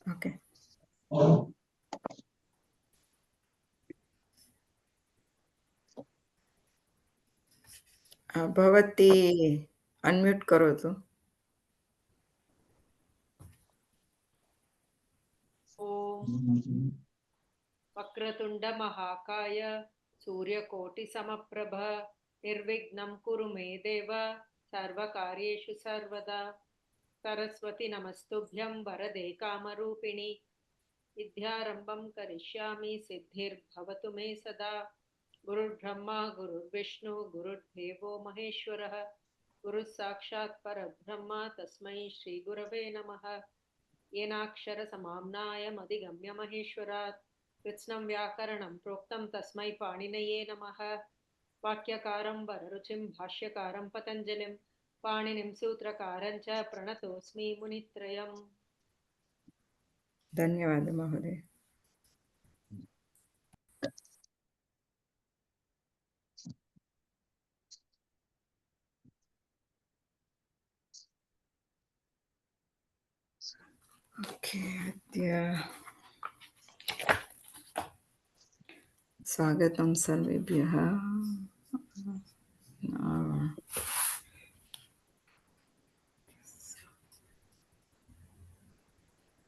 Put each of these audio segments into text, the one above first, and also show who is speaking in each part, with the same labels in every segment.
Speaker 1: Okay भवती unmute करोतु।
Speaker 2: ओम वक्रतुंड महाकाय सूर्यकोटिसमप्रभ निर्विघ्नं कुरु मे देव सर्वकार्येषु सर्वदा सरस्वती नमस्तुभ्यं वरदे कामरूपिणि विद्यारम्भं करिष्यामि सिद्धिर्भवतु मे सदा गुरुर्ब्रह्मा गुरुर्विष्णु गुरुर्देवो महेश्वरः गुरुः साक्षात् परब्रह्म तस्मै श्रीगुरवे नमः येनाक्षरसमाम्नायमधिगम्य महेश्वरात् कृत्स्नं व्याकरणं प्रोक्तं तस्मै पाणिनये नमः वाक्यकारं वररुचिं भाष्यकारं पतञ्जलिं पाणिनिं सूत्रकारं च प्रणतोऽस्मि मुनित्रयम्।
Speaker 1: धन्यवाद महोदय। ओके अद्य स्वागतं सर्वेभ्यः।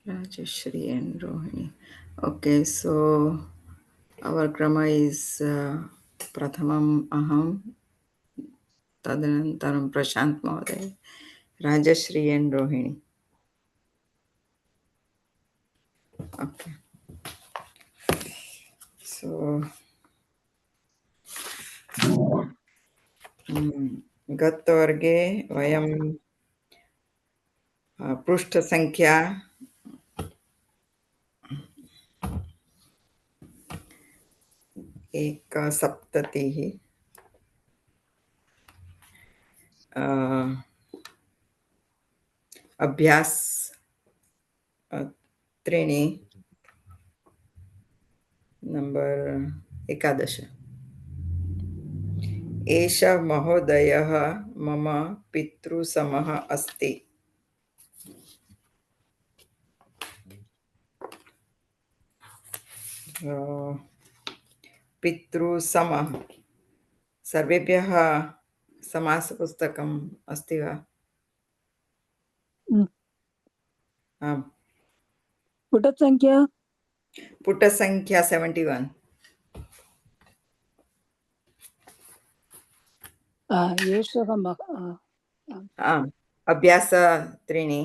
Speaker 1: Rajeshri and Rohini. Okay, so our grammar is Prathamam Aham, Tadanantaram Prashant Mahoday, Rajeshri and Rohini. Okay, so गतवर्गे वयं पृष्ठसङ्ख्या 170 अभ्यास 3 नंबर 11। एष महोदयः मम पितृसमः अस्ति। पितृसमः सर्वेभ्यः समासपुस्तकम् अस्ति वा? आम्। पुटसङ्ख्या 71। आम्, अभ्यास 3।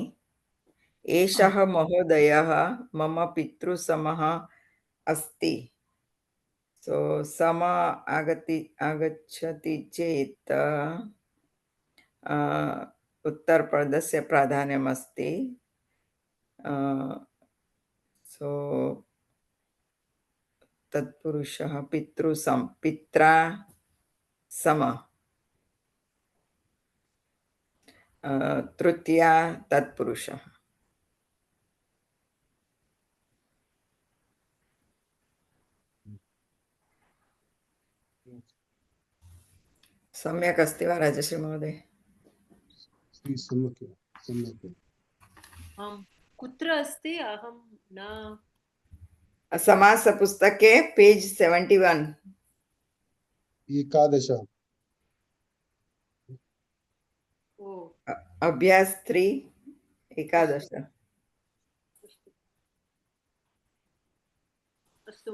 Speaker 1: एषः महोदयः मम पितृसमः अस्ति। सो सम आगच्छति चेत् उत्तरपदस्य प्राधान्यमस्ति। सो तत्पुरुषः पित्रा सम, तृतीया तत्पुरुषः। सम्यक् अस्ति वा राजश्री महोदय?
Speaker 2: कुत्र अस्ति? अहं न।
Speaker 1: समासपुस्तके पेज 71
Speaker 3: 11।
Speaker 1: अभ्यास 3 11।
Speaker 2: अस्तु।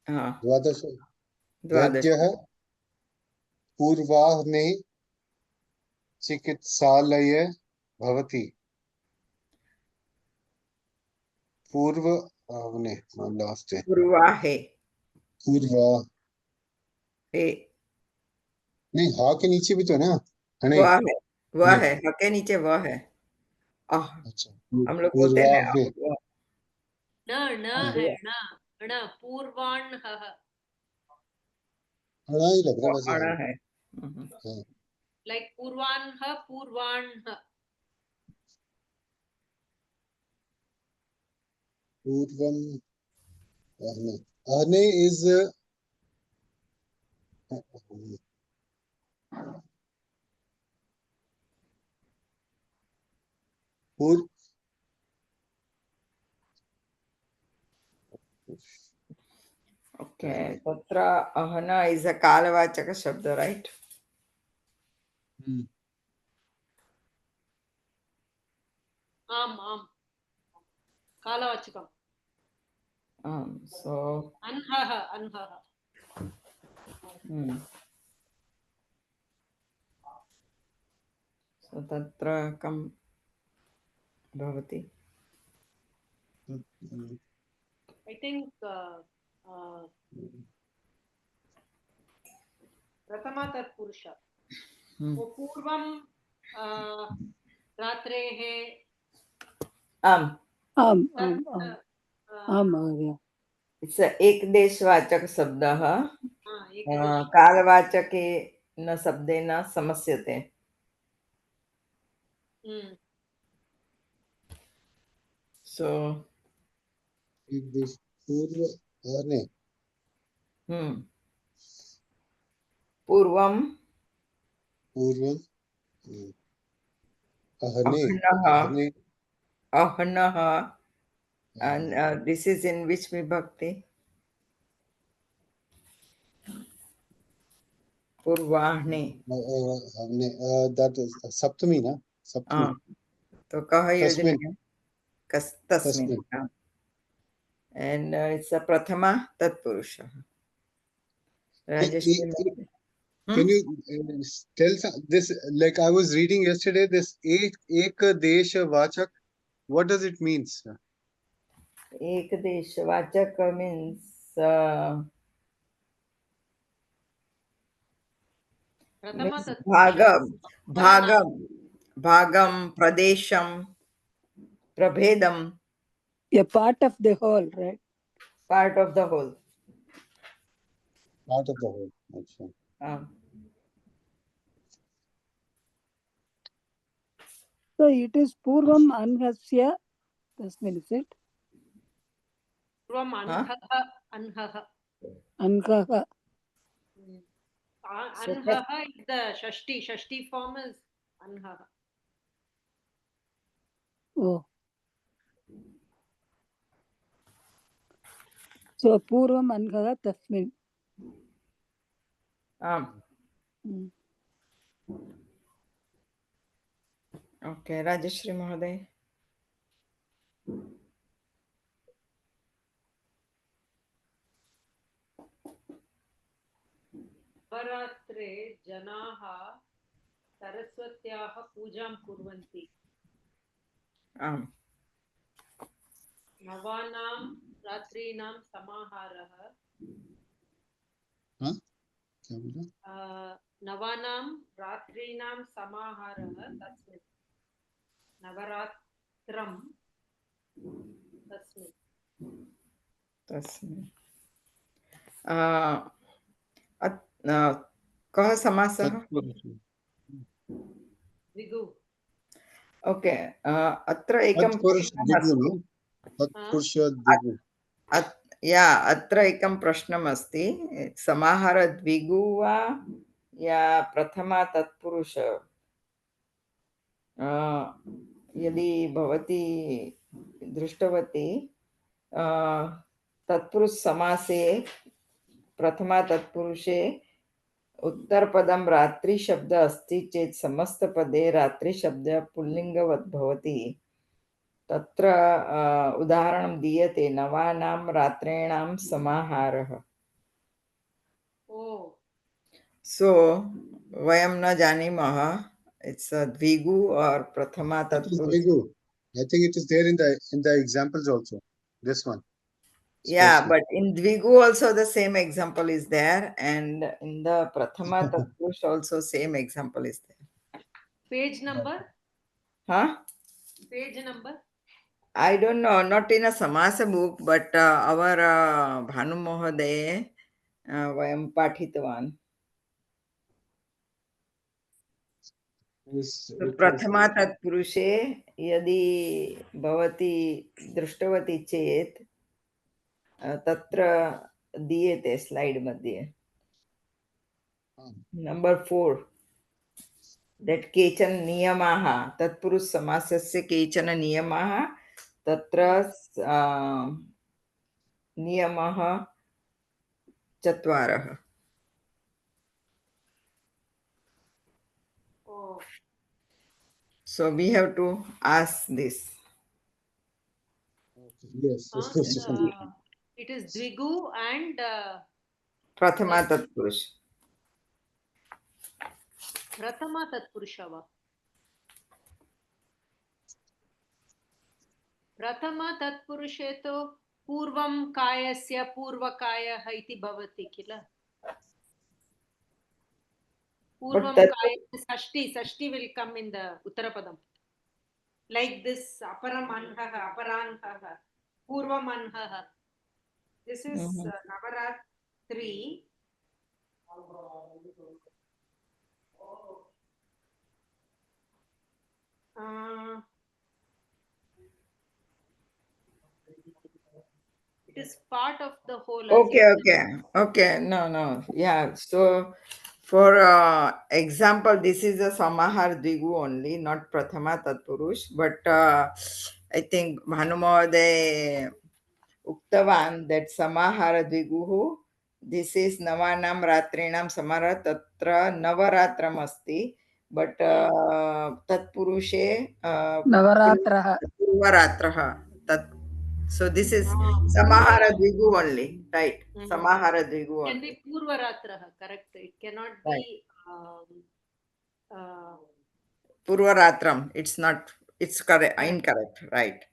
Speaker 3: द्वादश। वैद्यः पूर्वाह्ने चिकित्सालये भवति। पूर्वाह्ने लास्ट है।
Speaker 1: पूर्वाहे
Speaker 3: नहीं, हा के नीचे भी तो ना
Speaker 1: वह है, वह है, ह के नीचे वह है।
Speaker 3: अच्छा,
Speaker 1: हम लोग बोलते हैं
Speaker 2: न है न पूर्वाह्नः
Speaker 3: ही लग रहा वैसे
Speaker 1: है।
Speaker 2: लाइक पूर्वाह्नः पूर्वाह्नः।
Speaker 3: पूर्वम आहने इज पूर्व
Speaker 1: Okay, tatra ahana is a kalavachaka shabda, right?
Speaker 2: आम् आम् कालवाचकम्
Speaker 1: So
Speaker 2: अह्नः अह्नः
Speaker 1: so tatra kam bhavati?
Speaker 2: I think प्रथमा तत्पुरुष पूर्वं रात्रेः
Speaker 1: आम्
Speaker 4: आम् आम् आम् आम् महोदय
Speaker 1: it's a ekdeshvachak शब्दः
Speaker 2: एकदेश
Speaker 1: कालवाचकेन शब्देन समस्यते. So
Speaker 3: पूर्व ने
Speaker 1: पूर्वं
Speaker 3: पूर्वं अहने
Speaker 1: अह्नः अह्नः and this is in which vibhakti? पूर्वाह्ने
Speaker 3: हमने that is सप्तमी ना सप्तमी
Speaker 1: तो कः
Speaker 3: तस्मिन्
Speaker 1: योजनीयं तस्मिन् and it's a prathama tatpurusha. Rajeshri,
Speaker 3: can you tell this, like I was reading yesterday, this ek desha vachak, what does it mean?
Speaker 1: ekdeshvachak means bhagam pradesham prabhedam,
Speaker 4: a part of the whole, right?
Speaker 1: part of the whole.
Speaker 3: Part of the whole. Achha.
Speaker 4: So it is Purvam Anhasya. Tasmin, is it?
Speaker 2: पूर्वम् अह्नः
Speaker 4: Ankaha.
Speaker 2: Anhaha is the Shashti form is Anhaha.
Speaker 4: Oh. So Purvam Ankaha Tasmin.
Speaker 1: Okay, Rajeshri Mahoday.
Speaker 2: नवरात्रे जनाः सरस्वत्याः पूजां कुर्वन्ति.
Speaker 1: आम्.
Speaker 2: नवानां रात्रीनां समाहारः. नवानां रात्रीनां समाहारः तस्मिन्. नवरात्रं
Speaker 1: तस्मिन्. कः समासः?
Speaker 2: द्विगु.
Speaker 1: Okay, अत्र एकं अत्र एकं प्रश्नम् अस्ति. समाहार द्विगु वा या प्रथमा तत्पुरुष? यदि भवती दृष्टवती तत्पुरुष समासे प्रथमा तत्पुरुषे उत्तरपदं रात्रि शब्द अस्ति चेत् समस्तपदे रात्रि शब्द पुल्लिङ्गवत् भवति. तत्र उदाहरणं दीयते नवानां रात्रीणां समाहारः. सो वयं न जानीमः it's a dvigu or prathama tatpurush.
Speaker 3: I think it is there in the examples also, this one.
Speaker 1: Yeah, but in dvigu also the same example is there, and in the prathama tatpurush also same example is there.
Speaker 2: Page number? Page number?
Speaker 1: I don't know, not in a samasa book, but our Bhanu Mohode vayam pathitvan. प्रथमा तत्पुरुषे यदि भवती दृष्टवती चेत् तत्र दीयते slide मध्ये. Number 4. That केचन नियमाः तत्पुरुष समासस्य केचन नियमाः तत्र नियमः चत्वारः.
Speaker 2: Oh,
Speaker 1: So we have to ask this.
Speaker 3: Yes.
Speaker 2: it is Dvigu and
Speaker 1: Prathama Tatpurush.
Speaker 2: Prathama Tatpurushava. Prathama Tatpurushe to Purvam Kayasya Purvakayah iti bhavati kila. Purvam
Speaker 1: that-
Speaker 2: Kayasya Sashti will come in the Uttarapadam. Like this Aparam Anhaha, Aparanhaha, Purvam Anhaha. This is Navaratri. It is part of the whole.
Speaker 1: Okay. No. Yeah. So for example, this is a Samahar Dvigu only, not Prathama Tatpurush. But I think Bhanumahode Uktavan that Samahara Dviguhu, this is Navanam Ratrinam Samara Tatra Navaratram Asti. But Tatpurushe
Speaker 4: Navaratraha.
Speaker 1: Purvaratraha. So this is Samahara Dvigu only, right? Samahara Dvigu
Speaker 2: Can
Speaker 1: only.
Speaker 2: be Purvaratraha, correct? It cannot be
Speaker 1: Purvaratram. It's not. It's correct. Incorrect. Right.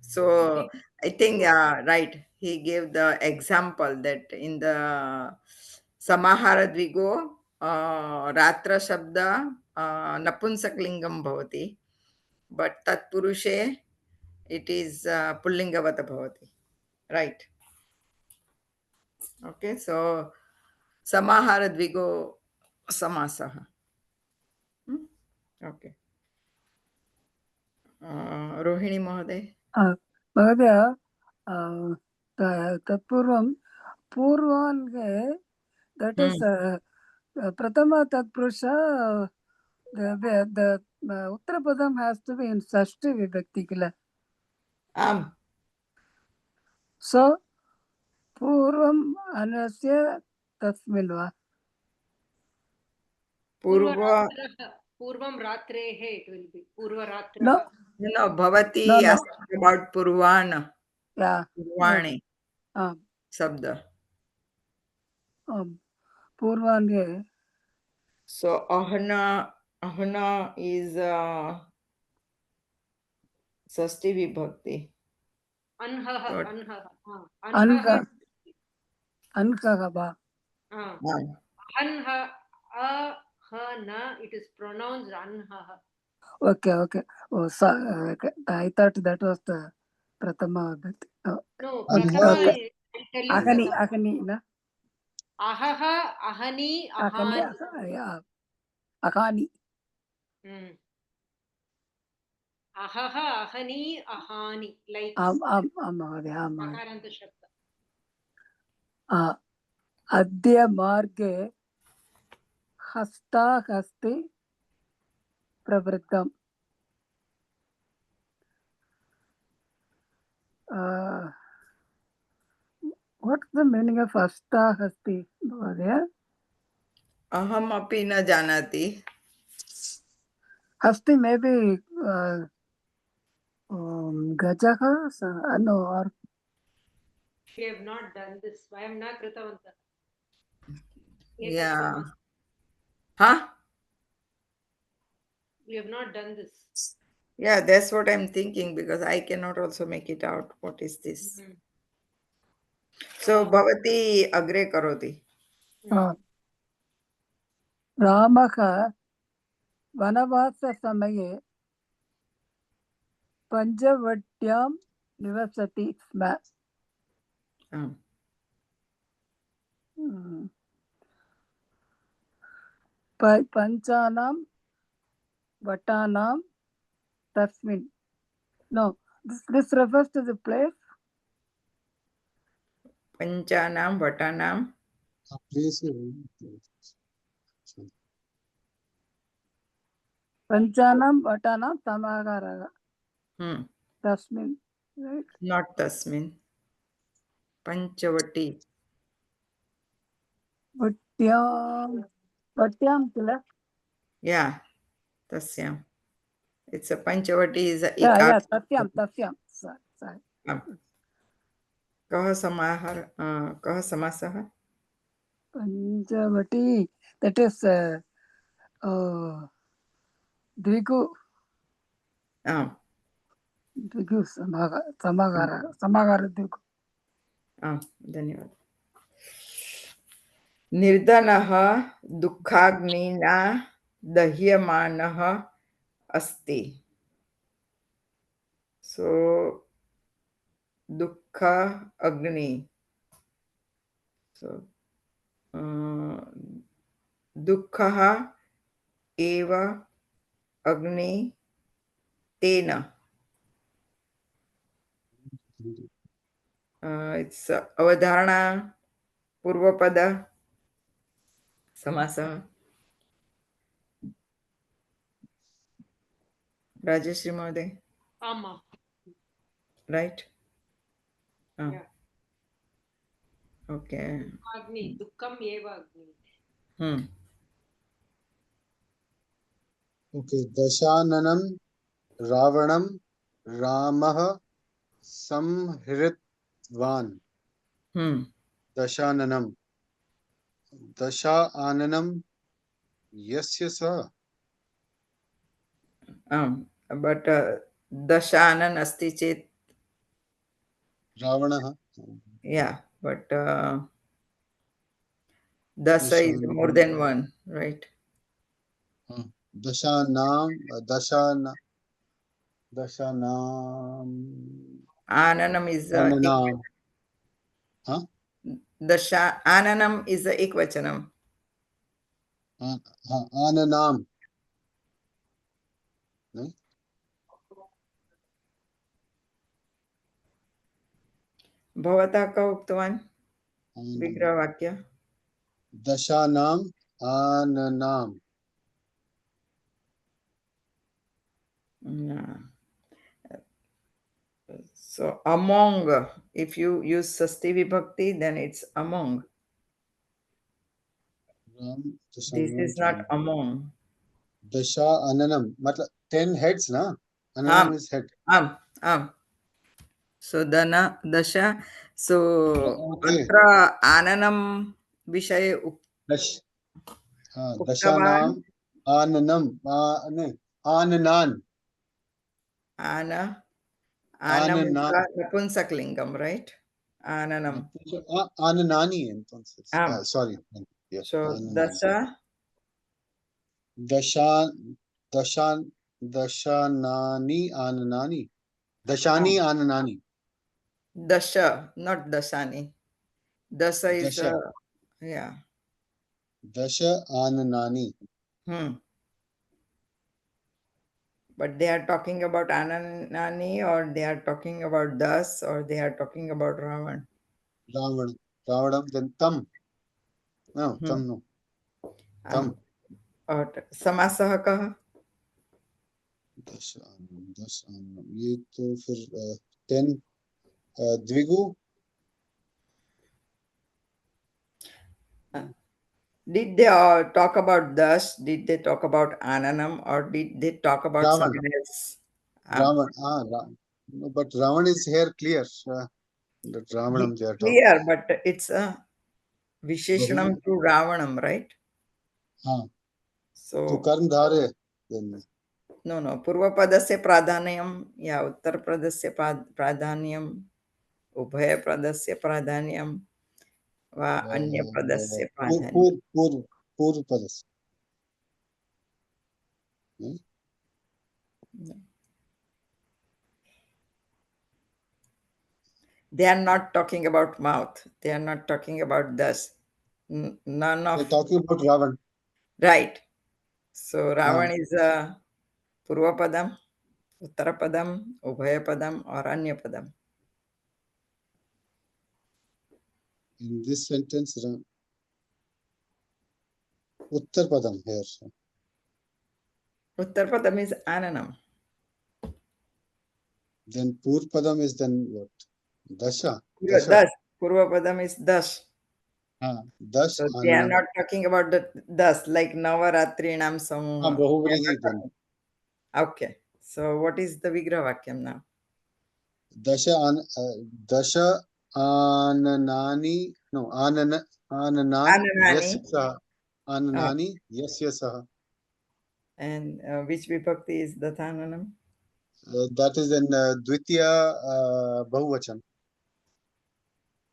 Speaker 1: So I think right. He gave the example that in the Samahara Dvigu, Ratra Shabda Napunsaklingam bhavati, but Tatpurushe it is Pullingavata bhavati. Right. Okay. So Samahara Dvigu Samasaha. Okay. Rohini Mahoday.
Speaker 4: Mahodaya, तत्पूर्वं पूर्वान्गे, that is Prathama Tatpurusha, the Uttarapadam has to be in Sashti Vibhakti kila. So Purvam Anasya Tasmin va.
Speaker 2: Purvam Ratrehe, it will be Purvaratraha.
Speaker 1: No, Bhavati asked about Purvana.
Speaker 4: Yeah.
Speaker 1: Purvani. Sabda.
Speaker 4: Purvange.
Speaker 1: So Ahana is Sasti Vibhakti.
Speaker 2: Anhaha.
Speaker 4: Anhava.
Speaker 2: Anha, ahana, it is pronounced anhaha.
Speaker 4: Okay. Oh, I thought that was the Prathama.
Speaker 2: No, Prathama is, I'll tell you.
Speaker 4: Ahani, na?
Speaker 2: Ahaha, ahani, ahani.
Speaker 4: Yeah. Ahani.
Speaker 2: Ahaha, ahani, ahani. Like
Speaker 4: Mahodaya.
Speaker 2: Shabda.
Speaker 4: Adya Marge Hasta Hasti Pravritam. What's the meaning of Hasta Hasti?
Speaker 1: Aham api na janati.
Speaker 4: Hasti maybe Gajaha? No, or
Speaker 2: We have not done this. I am not Kritavanta.
Speaker 1: Yeah. Huh?
Speaker 2: We have not done this.
Speaker 1: Yeah, that's what I'm thinking because I cannot also make it out. What is this? So Bhavati Agre Karoti.
Speaker 4: Ramaha Vanavasa Samaye Panjavatyam Nivasati Sma. Panchanam Vatanam Tasmin. No, this refers to the place.
Speaker 1: Panchanam Vatanam.
Speaker 3: Place.
Speaker 4: Panjanam Vatanam Tamagara.
Speaker 1: Hmm.
Speaker 4: Tasmin. Right?
Speaker 1: Not tasmin. Panchavati.
Speaker 4: Vatyam Kila.
Speaker 1: Yeah, tasyam. It's a Panchavati is a
Speaker 4: Yeah,
Speaker 1: ikat.
Speaker 4: Tasyam. Sorry.
Speaker 1: कः समाहार कः समासः
Speaker 4: Panchavati. That is Drigu.
Speaker 1: आम्
Speaker 4: Drigu Samagara Drigu.
Speaker 1: आम् धन्यवादः निर्धनः दुःखाग्निना दह्यमानः अस्ति सो दुःख अग्नि सो दुःखः एव अग्नि तेन इट्स अवधारणा पूर्वपद समासः राजश्री महोदय
Speaker 2: आमा
Speaker 1: राइट
Speaker 2: Yeah.
Speaker 1: ओके
Speaker 2: अग्नि दुःखम् एव अग्नि
Speaker 3: Okay, Dashananam Ravanam Ramah Samhritvan. Dashananam. Dasha Ananam Yasya Sa.
Speaker 1: But दशानन अस्ति चेत्
Speaker 3: Ravana.
Speaker 1: या बट दश is more than one right
Speaker 3: Dashanam. Dashanam.
Speaker 1: आननम इज
Speaker 3: Ananam. Huh?
Speaker 1: दशा आननम इज एकवचनम
Speaker 3: Ananam. No?
Speaker 1: भवतः कः उक्तवान् विग्रहवाक्य
Speaker 3: Dashanam Ananam.
Speaker 1: so among if you use sasti vibhakti then it's among this is not among
Speaker 3: Dasha Ananam. Matlab 10 heads, na? Ananam is head.
Speaker 1: am so dana dasha so
Speaker 3: Okay.
Speaker 1: अत्र आननं विषये
Speaker 3: Dash.
Speaker 1: उक्तवान्
Speaker 3: Dashanam Ananam. Ananan.
Speaker 1: आनम
Speaker 3: Ananan.
Speaker 1: नपुंसकलिंगम right आननम
Speaker 3: Ananani. Entonces.
Speaker 1: आम
Speaker 3: Sorry. Yeah.
Speaker 1: so
Speaker 3: Ananani. Dashanani Ananani. Dashani Ananani.
Speaker 1: dasha not dasani dasha is
Speaker 3: Dasha.
Speaker 1: yeah
Speaker 3: Dasha Ananani.
Speaker 1: but they are talking about Ananani or they are talking about Das or they are talking about Ravan.
Speaker 3: Ravanam. Then Tam. No, Tam no. Tam.
Speaker 1: और समासः कः
Speaker 3: दशानम ये तो फिर 10 द्विगु
Speaker 1: did they talk about Das, did they talk about Ananam or did they talk about
Speaker 3: Ravan.
Speaker 1: something else
Speaker 3: Ravan. No, but Ravan is here clear that Ravanam they are talking.
Speaker 1: clear but it's a Visheshanam to Ravanam right
Speaker 3: हाँ
Speaker 1: so
Speaker 3: तो कर्म धारे then
Speaker 1: no पूर्वपदस्य प्राधान्यं या उत्तरपदस्य प्राधान्यं उभयपदस्य प्राधान्यं वा अन्यपदस्य प्राधान्यं
Speaker 3: पूर्व पदस्य
Speaker 1: they are not talking about mouth, they are not talking about dust. None of
Speaker 3: they're talking about Ravan.
Speaker 1: right, so Ravan is a Purvapadam, Uttarapadam, Ubhayapadam or Anyapadam.
Speaker 3: In this sentence Uttarpadam here. So.
Speaker 1: Uttarpadam is Ananam.
Speaker 3: Then Purpadam is then what? Dasha.
Speaker 1: Das. Purvapadam is Das.
Speaker 3: Das
Speaker 1: So they are
Speaker 3: Ananam.
Speaker 1: not talking about the Das, like Navaratrinam Samuha.
Speaker 3: Bahuvrihi then.
Speaker 1: Okay. So what is the Vigraha Vakyam now?
Speaker 3: Dasha Ananani. No, Anan
Speaker 1: Ananani.
Speaker 3: Yasya. Ananani Yasya Saha.
Speaker 1: And which vibhakti is the Thananam?
Speaker 3: That is then Dvitiya Bahuvachan.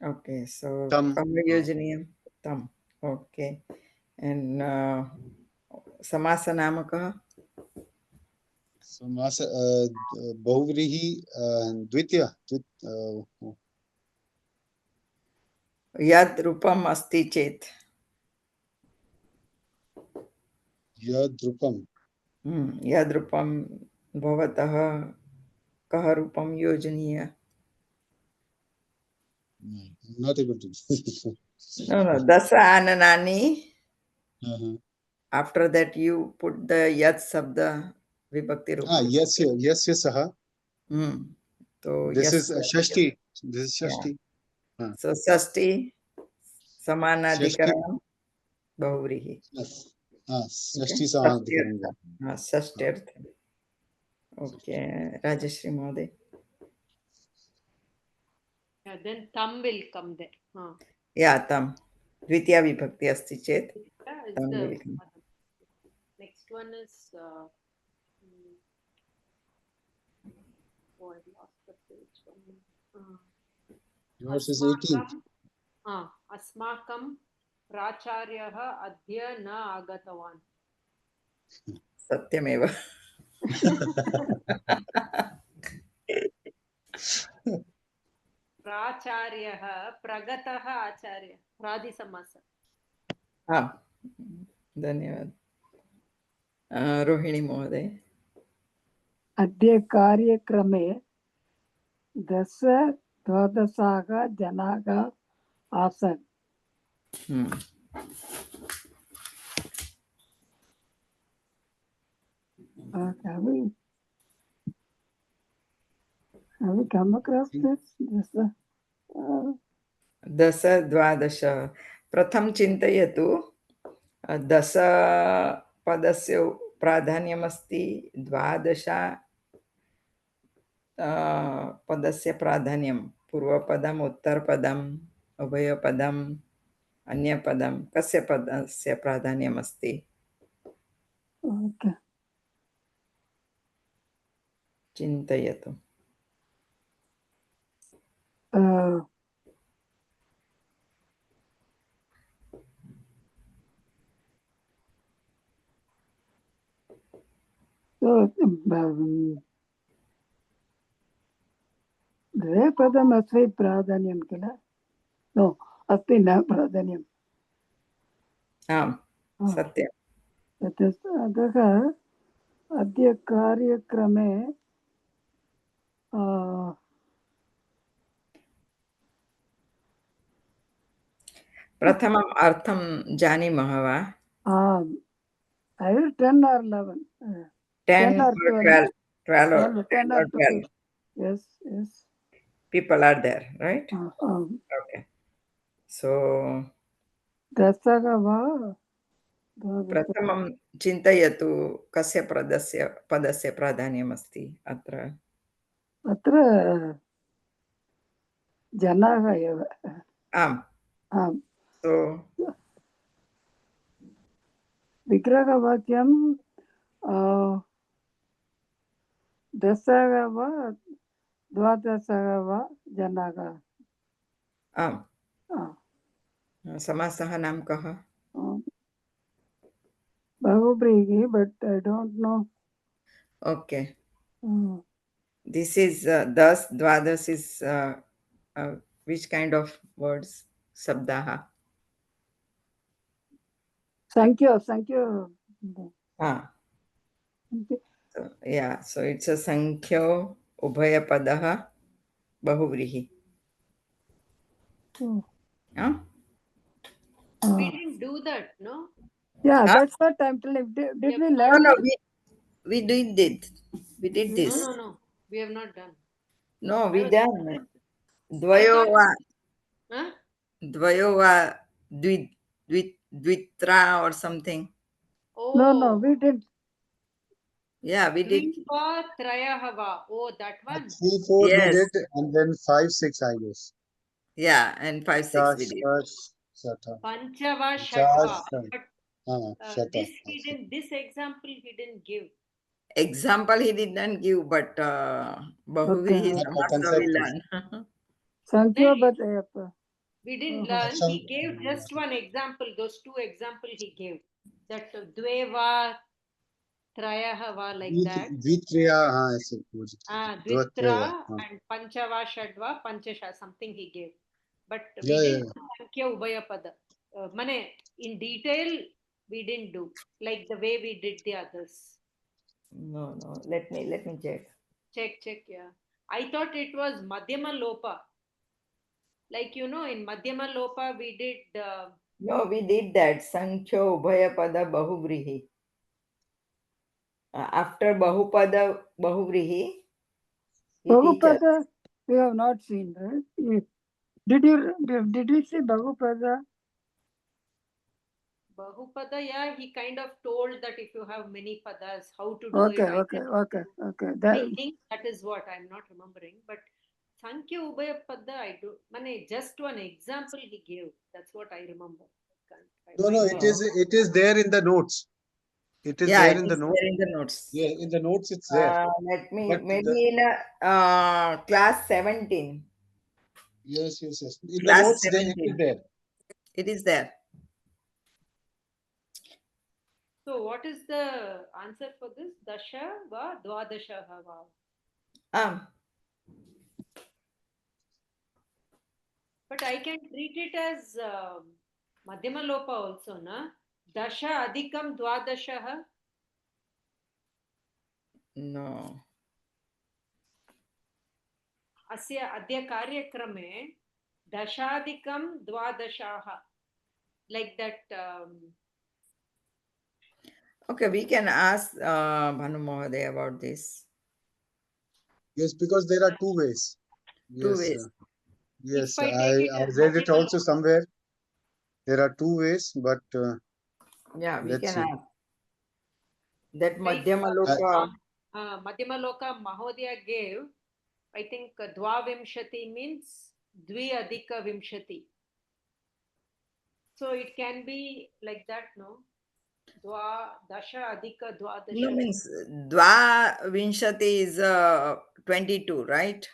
Speaker 1: Okay, so
Speaker 3: Tam.
Speaker 1: Kamlayojaniyam Tam. Okay. And Samasa Namakaha?
Speaker 3: So Masa Bahuvrihi Dvitiya.
Speaker 1: Yad Rupam Asti Chet.
Speaker 3: Yadrupam.
Speaker 1: Yad Rupam Bhavataha Kaha Rupam Yojaniya.
Speaker 3: Not able to.
Speaker 1: No, Dasa Ananani.
Speaker 3: Uh-huh.
Speaker 1: After that, you put the Yad Sabda Vibhakti Rupa.
Speaker 3: Yes, Saha.
Speaker 1: So,
Speaker 3: This
Speaker 1: yes.
Speaker 3: is Shashti. This is
Speaker 1: Yeah.
Speaker 3: Shashti.
Speaker 1: So, Sasti,
Speaker 3: Shashti.
Speaker 1: Samanadhikaranam, Bahuvrihi.
Speaker 3: Shashti Samanadhikaram.
Speaker 1: Sashtirtha. Okay, Rajashri Mohde.
Speaker 2: Yeah, then tam will come there.
Speaker 1: Yeah, tam. Dvitiya vibhakti asti chet.
Speaker 2: Yeah, it's
Speaker 1: Tam
Speaker 2: the
Speaker 1: will come.
Speaker 2: next one is oh, I lost the page.
Speaker 3: Yours is 18.
Speaker 2: अस्माकं प्राचार्यः अद्य न आगतवान्.
Speaker 1: Satyameva.
Speaker 2: प्राचार्यः प्रगतः आचार्य प्रादिसमास.
Speaker 1: धन्यवाद. रोहिणी महोदय.
Speaker 4: अद्य कार्यक्रमे 10-12 जनाः आसन्. Have we come across this?
Speaker 1: दश द्वादश प्रथम चिन्तयतु. दश पदस्य प्राधान्यमस्ति. द्वादश पदस्य प्राधान्यं. पूर्वपदम् उत्तरपदम् उभयपदम् अन्यपदं. कस्य पदस्य प्राधान्यमस्ति?
Speaker 4: Okay.
Speaker 1: चिन्तयतु.
Speaker 4: द्विपदम् अस्ति प्राधान्यं किल? नो, अस्ति न प्राधान्यम्.
Speaker 1: आम्, सत्यम्.
Speaker 4: अतः अद्य कार्यक्रमे
Speaker 1: प्रथमम् अर्थं जानीमः वा?
Speaker 4: I will 10 or 11.
Speaker 1: 10 or 12. 12 or
Speaker 4: 10 or 12. Yes.
Speaker 1: People are there, right? Okay. So, प्रथमं चिन्तयतु कस्य पदस्य प्राधान्यमस्ति अत्र?
Speaker 4: अत्र जनाः एव.
Speaker 1: आम्. So,
Speaker 4: विग्रहवाक्यं 10 वा 12 वा जनाः.
Speaker 1: आम्. समासः नाम कः?
Speaker 4: बहुव्रीहि, but I don't know.
Speaker 1: Okay. This is das, dvadas is which kind of words? Sabdaha.
Speaker 4: Sankhya.
Speaker 1: So, yeah, so it's a sankhyo ubhaya padaha bahuvrihi.
Speaker 2: We didn't do that, no?
Speaker 4: Yeah,
Speaker 1: Huh?
Speaker 4: that's what I'm telling. Did we
Speaker 2: Yeah.
Speaker 1: No,
Speaker 4: learn
Speaker 1: no,
Speaker 4: this?
Speaker 1: we did it. We did
Speaker 4: We-
Speaker 1: this.
Speaker 2: No. We have not done.
Speaker 1: No,
Speaker 2: I
Speaker 1: we
Speaker 2: was.
Speaker 1: done.
Speaker 2: I thought.
Speaker 1: Dvayo
Speaker 2: Huh?
Speaker 1: va dvitra or something.
Speaker 4: No,
Speaker 2: Oh.
Speaker 4: we didn't.
Speaker 1: Yeah, we did.
Speaker 2: Dviva trayah va. Oh, that one.
Speaker 3: 3, 4 we
Speaker 1: Yes.
Speaker 3: did, and then 5, 6, I guess.
Speaker 1: Yeah, and 5, 6 we
Speaker 3: Charge,
Speaker 1: did.
Speaker 3: charge, shata.
Speaker 2: Panchava
Speaker 3: Charge,
Speaker 2: Shadva. But
Speaker 3: shata.
Speaker 2: this example he didn't give.
Speaker 1: Example he did not give, but
Speaker 4: Okay.
Speaker 1: Bahuvrihi
Speaker 3: The
Speaker 1: Samasa we
Speaker 3: concept is.
Speaker 1: learn.
Speaker 4: Sankhya,
Speaker 2: No,
Speaker 4: but
Speaker 2: we didn't
Speaker 4: uh-huh.
Speaker 2: learn. He gave just one example. Those two example he gave. That Dveva Trayah va like that.
Speaker 3: Dvitriya, ऐसे कुछ.
Speaker 2: Dvitra and Panchava Shadva, Panchasha, something he gave. But we
Speaker 3: Yeah,
Speaker 2: didn't do Sankhya Ubhaya Pada. Mane, in detail, we didn't do like the way we did the others.
Speaker 1: No. Let me check.
Speaker 2: Check, yeah. I thought it was Madhyama Lopa. Like, in Madhyama Lopa, we did.
Speaker 1: No, we did that. Sankhyo Ubhaya Pada Bahuvrihi. After Bahupada Bahuvrihi, he teaches.
Speaker 4: Bhagupada, we have not seen, right? Did we see Bhagupada?
Speaker 2: Bahupada, yeah, he kind of told that if you have many padas, how to do
Speaker 4: Okay,
Speaker 2: it.
Speaker 4: okay.
Speaker 2: I think that is what I'm not remembering. But Sankhya Ubhaya Pada, I do. Mane, just one example he gave. That's what I remember.
Speaker 3: No, it is there in the notes. It is
Speaker 1: Yeah,
Speaker 3: there
Speaker 1: it
Speaker 3: in the
Speaker 1: is
Speaker 3: notes.
Speaker 1: there in the notes.
Speaker 3: Yeah, in the notes it's there.
Speaker 1: Let me,
Speaker 3: But
Speaker 1: maybe in class 17.
Speaker 3: Yes. In the
Speaker 1: Class
Speaker 3: notes, it is
Speaker 1: 17.
Speaker 3: there.
Speaker 1: It is there.
Speaker 2: So, what is the answer for this? Dasha va Dwadasha va.
Speaker 1: Um,
Speaker 2: But I can treat it as Madhyama Lopa also, na? Dasha adhikam Dwadasha.
Speaker 1: no.
Speaker 2: अस्य अद्य कार्यक्रमे दशाधिकं द्वादशाः like that.
Speaker 1: Okay, we can ask Bhanu Mohoday about this.
Speaker 3: Yes, because there are two ways.
Speaker 1: Two
Speaker 3: Yes,
Speaker 1: ways.
Speaker 3: yes.
Speaker 2: If I take it
Speaker 3: I
Speaker 2: as
Speaker 3: read it
Speaker 2: Madhyama
Speaker 3: also somewhere. There are two ways, but
Speaker 1: Yeah, we
Speaker 3: let's
Speaker 1: can
Speaker 3: see.
Speaker 1: ask. That
Speaker 2: like
Speaker 1: Madhyama Loka.
Speaker 2: Madhyama Loka Mahodaya gave, I think Dvavimshati means Dvi Adhika Vimshati. So it can be like that, no? Dasha Adhika Dwadasha.
Speaker 1: No, means Dva Vinshati is 22, right?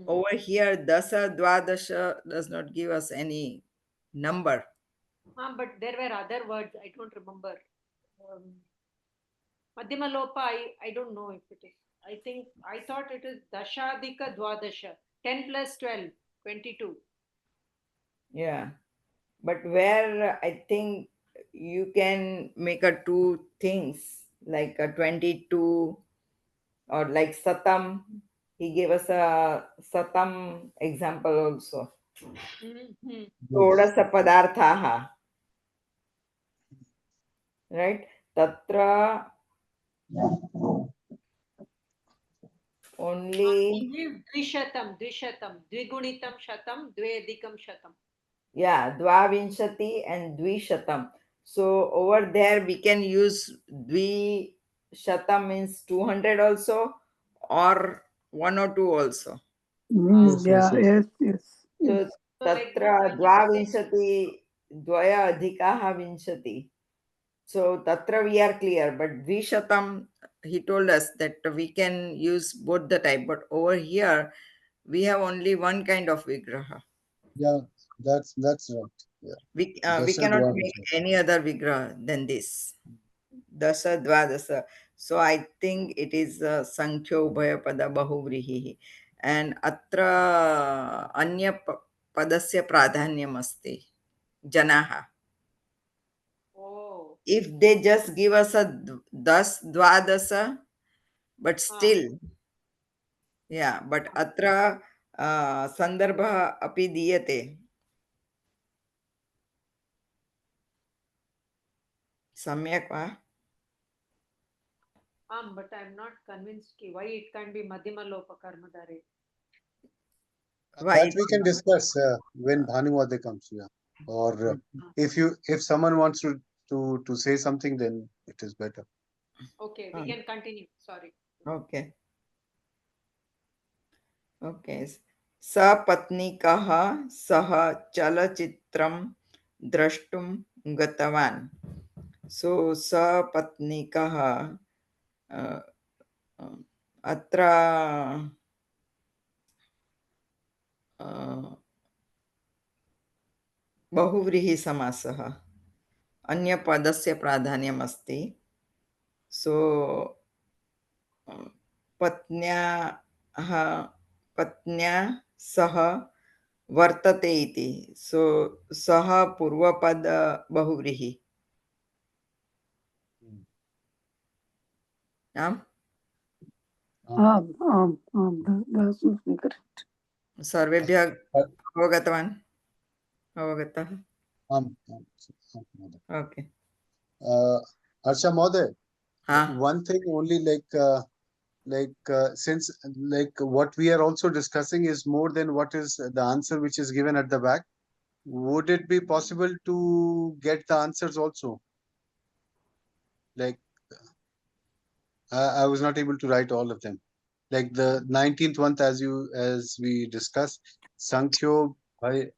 Speaker 1: Over here, Dasa Dvadasha does not give us any number.
Speaker 2: But there were other words, I don't remember. Madhyama Lopa, I don't know if it is. I thought it is Dashadika Dwadasha. 10 plus 12, 22.
Speaker 1: Yeah. But where I think you can make a two things like a 22 or like Satam. He gave us a Satam example also.
Speaker 3: Yes.
Speaker 1: Shodasa padarthaha. Right? Tatra only.
Speaker 2: Dvishatam, Dvigunitam Shatam, Dvedikam Shatam.
Speaker 1: Yeah, Dvavinshati and Dvishatam. So over there we can use Dvishatam means 200 also or 102 also.
Speaker 4: Yes.
Speaker 1: So
Speaker 2: So like that,
Speaker 1: Tatra Dvavinshati Dvaya Adhikaha Vinshati. So Tatra we are clear, but Dvishatam he told us that we can use both the type, but over here we have only one kind of Vigraha.
Speaker 3: Yeah, that's right. Yeah.
Speaker 1: We
Speaker 3: Dasha
Speaker 1: cannot make
Speaker 3: Dvadasha.
Speaker 1: any other Vigraha than this. Dasa Dvadasa. So I think it is Sankhyo Ubhaya Pada Bahuvrihi. And Atra Anya Padasya Pradhanyam Asti. Janaha.
Speaker 2: oh.
Speaker 1: If they just give us a Dvadasa, but still, yeah, but Atra Sandarbha api diyate. सम्यक् वा?
Speaker 2: But I'm not convinced why it can't be Madhyama Lopa Karmadhare.
Speaker 1: Why?
Speaker 3: That we can discuss when Bhanuvade comes. Yeah. Or if someone wants to say something, then it is better.
Speaker 2: Okay, we can continue. Sorry.
Speaker 1: Okay. Okay. सपत्नीकः सह चलचित्रं द्रष्टुं गतवान्. So सपत्नीकः अत्र बहुव्रीहिसमासः अन्यपदस्य प्राधान्यम् अस्ति. सो पत्न्या सह वर्तते इति. सो सह पूर्वपद बहुव्रीहि. आम्
Speaker 4: that's correct.
Speaker 1: सर्वेभ्यः अवगतः? ओके.
Speaker 3: Harsha Mohoday,
Speaker 1: हाँ.
Speaker 3: one thing only, since what we are also discussing is more than what is the answer which is given at the back, would it be possible to get the answers also? Like I was not able to write all of them. Like the 19th one, as we discussed, Sankhyo by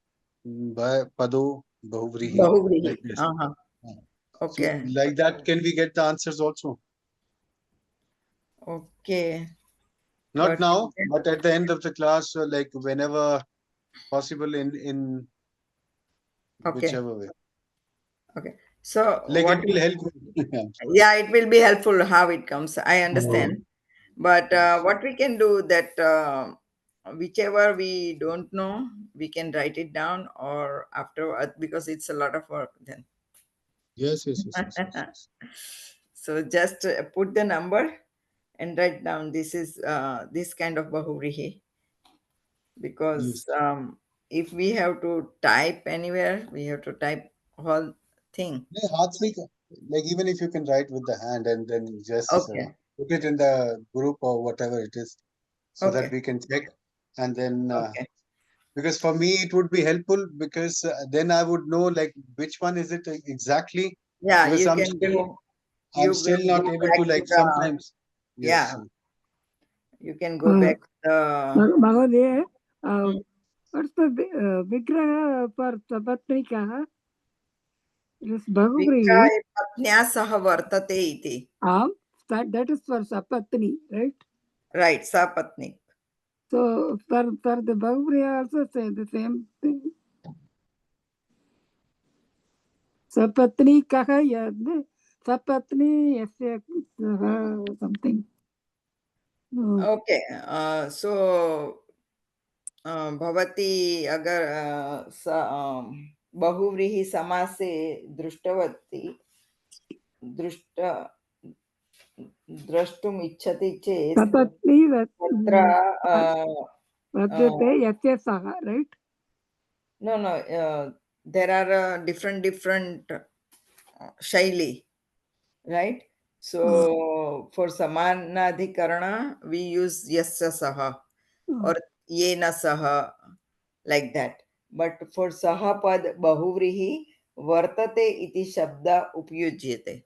Speaker 3: Pado Bahuvrihi.
Speaker 1: बहुव्रीहि.
Speaker 3: Like this.
Speaker 1: Okay.
Speaker 3: So, like that, can we get the answers also?
Speaker 1: Okay.
Speaker 3: Not
Speaker 1: But-
Speaker 3: now, but at the end of the class, like whenever possible, in
Speaker 1: Okay.
Speaker 3: whichever way.
Speaker 1: Okay. So
Speaker 3: Like
Speaker 1: what
Speaker 3: it will help.
Speaker 1: yeah, it will be helpful how it comes. I understand. But
Speaker 3: Yes.
Speaker 1: what we can do that whichever we don't know, we can write it down or after, because it's a lot of work then.
Speaker 3: Yes.
Speaker 1: So just put the number and write down this is this kind of bahuvrihi, because if we have to type anywhere, we have to type whole thing.
Speaker 3: Like even if you can write with the hand and then just
Speaker 1: Okay.
Speaker 3: put it in the group or whatever it is, so that
Speaker 1: Okay.
Speaker 3: we can check, and then
Speaker 1: Okay.
Speaker 3: because for me it would be helpful, because then I would know like which one is it exactly.
Speaker 1: Yeah,
Speaker 3: Because
Speaker 1: you
Speaker 3: I'm
Speaker 1: can
Speaker 3: still
Speaker 1: go.
Speaker 3: I'm
Speaker 1: You
Speaker 3: still
Speaker 1: will
Speaker 3: not
Speaker 1: go
Speaker 3: able
Speaker 1: back
Speaker 3: to,
Speaker 1: to
Speaker 3: like,
Speaker 1: the,
Speaker 3: sometimes.
Speaker 1: yeah,
Speaker 3: Yes.
Speaker 1: you can go back to the
Speaker 4: Mahoday, what's the Vigraha for Sapatnikaha? Yes, Bahuvrihi.
Speaker 1: विक्राय पत्न्या सह वर्तते इति.
Speaker 4: That is for Sapatni, right?
Speaker 1: Right, sapatnik.
Speaker 4: So for the Bahuvrihi also say the same thing. Sapatni kaha yad Sapatni yasya something.
Speaker 1: Okay, so भवती अगर बहुव्रीहि समासे द्रष्टुम् इच्छति चेत्
Speaker 4: Sapatni
Speaker 1: तत्र
Speaker 4: Vadyate yasya saha, right?
Speaker 1: no, there are different shaili, right? So for samanadhikarana we use yasya saha or yena saha, like that. But for saha pad bahuvrihi vartate iti shabda upyujyate.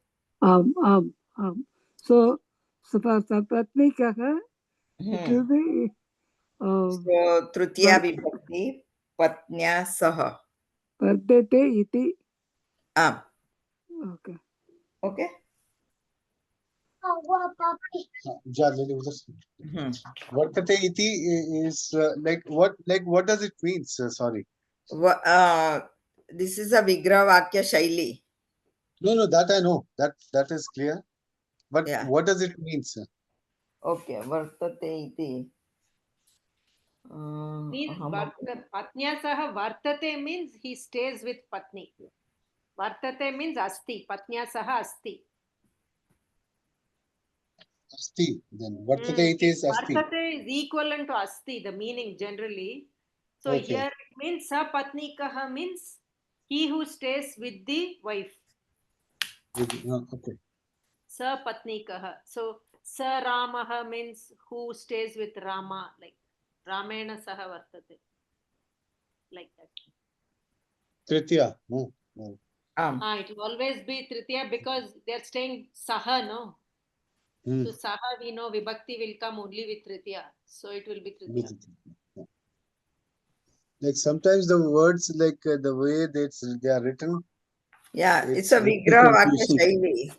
Speaker 4: So for Sapatnikaha, it will be
Speaker 1: So tritiya vibhakti patnya saha.
Speaker 4: Vadyate iti. Okay.
Speaker 1: Okay.
Speaker 3: Vartate iti is what does it mean, sir? Sorry.
Speaker 1: This is a Vigraha Vakya Shaili.
Speaker 3: No, that I know. That is clear. But
Speaker 1: Yeah.
Speaker 3: what does it mean, sir?
Speaker 1: Okay, vartate iti.
Speaker 2: Means Patnya saha vartate means he stays with Patni. Vartate means asti. Patnya saha asti.
Speaker 3: Asti. Then vartate iti is asti.
Speaker 2: Vartate is equivalent to asti, the meaning generally. So
Speaker 3: Okay.
Speaker 2: here it means sapatnikaha means he who stays with the wife.
Speaker 3: Okay.
Speaker 2: Sapatnikaha. So Sa Ramaha means who stays with Rama, like Ramena Saha Vartate. Like that.
Speaker 3: Tritiya. No. No.
Speaker 2: It will always be Tritiya because they're staying Saha, no?
Speaker 3: Hmm.
Speaker 2: So Saha, we know Vibhakti will come only with Tritiya. So it will be Tritiya.
Speaker 3: Yeah. Like sometimes the words, like the way they are written,
Speaker 1: Yeah, it's
Speaker 3: it's
Speaker 1: a
Speaker 3: very
Speaker 1: Vigraha Vakya
Speaker 3: confusing.
Speaker 1: Shaili.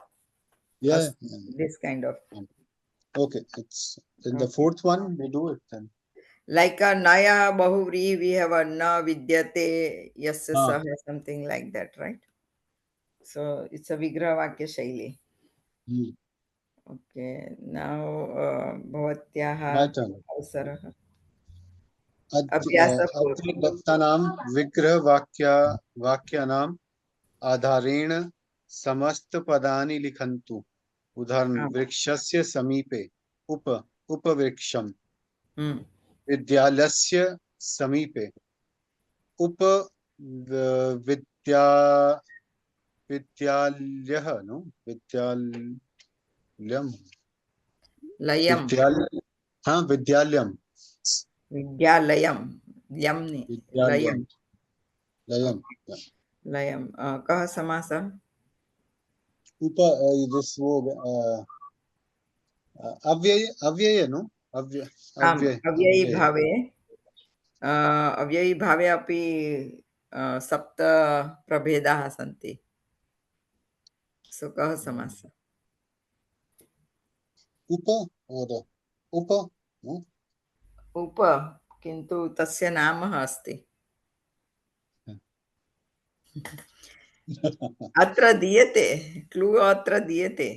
Speaker 3: Yeah.
Speaker 1: This kind of.
Speaker 3: Okay. It's in the
Speaker 1: Okay.
Speaker 3: fourth one, we do it then.
Speaker 1: Like a Naya Bahuvri, we have a Na Vidyate Yasya
Speaker 3: Ah.
Speaker 1: Saha, something like that, right? So it's a Vigraha Vakya Shaili.
Speaker 3: Hmm.
Speaker 1: Okay, now
Speaker 3: My
Speaker 1: Bhavatyaha
Speaker 3: turn.
Speaker 1: Avsarah Abhyasa
Speaker 3: अद्य दत्तानां विग्रहवाक्यानाम् आधारेण समस्तपदानि लिखन्तु। उदाहरण वृक्षस्य समीपे उपवृक्षम्, विद्यालयस्य समीपे विद्या विद्यालयः no विद्यालयम्
Speaker 1: Layam
Speaker 3: हाँ विद्यालयम्
Speaker 1: Vidyalayam Yamni
Speaker 3: विद्यालयम्
Speaker 1: Layam
Speaker 3: लयम्
Speaker 1: Layam Kaha Samasa
Speaker 3: this वो अव्यय no
Speaker 1: Am Avyayi Bhave Avyayi Bhave api Sapta Prabhedaha Santi. So Kaha Samasa
Speaker 3: उप और उप नो
Speaker 1: उप किन्तु तस्य नामः अस्ति अत्र दीयते क्लू अत्र दीयते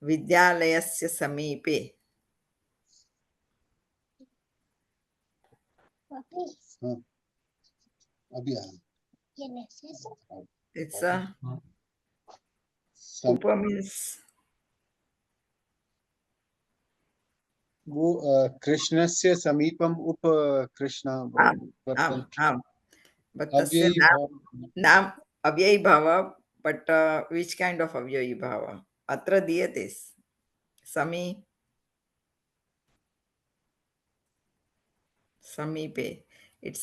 Speaker 1: विद्यालयस्य समीपे
Speaker 3: अभी
Speaker 1: it's a उप means
Speaker 3: वो कृष्णस्य समीपम उप कृष्ण
Speaker 1: आम आम but तस्य
Speaker 3: अव्ययी भाव
Speaker 1: नाम अव्ययी भाव but which kind of अव्ययी भाव अत्र दीयते समीपे it's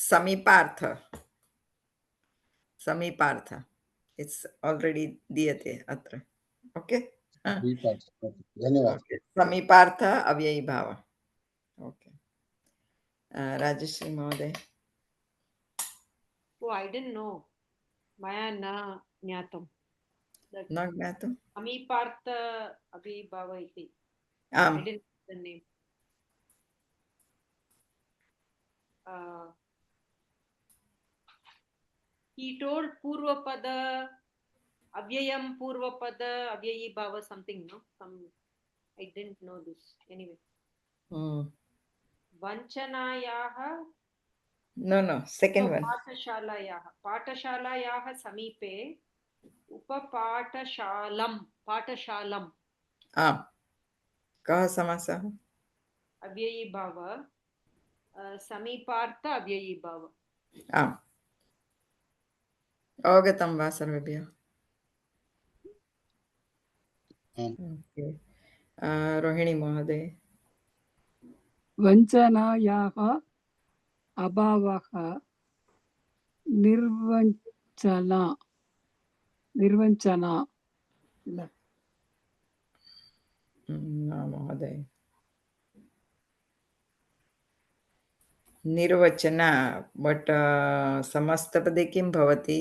Speaker 1: समीपार्थ it's already दीयते अत्र okay
Speaker 3: धन्यवाद
Speaker 1: okay समीपार्थ अव्ययी भाव okay Rajeshri Mahoday.
Speaker 2: Oh, I didn't know. Maya na jnatam.
Speaker 1: न ज्ञातम्
Speaker 2: Amipartha Abhibhava iti.
Speaker 1: आम्
Speaker 2: I didn't know the name. He told Purvapada, Avyayam Purvapada, Avyayi Bhava something, no? I didn't know this. Anyway. Vanchanayaha.
Speaker 1: No, second one.
Speaker 2: पाठशालायाः समीपे पाठशालं
Speaker 1: आम् कः समासः
Speaker 2: अव्ययी भाव समीपार्थ अव्ययी भाव
Speaker 1: आम् अवगतं वा सर्वेभ्यः okay. रोहिणी महोदय
Speaker 4: वञ्चनायाः अभावः निर्वञ्चना
Speaker 1: न महोदय निर्वचना बट समस्तपदे किं भवति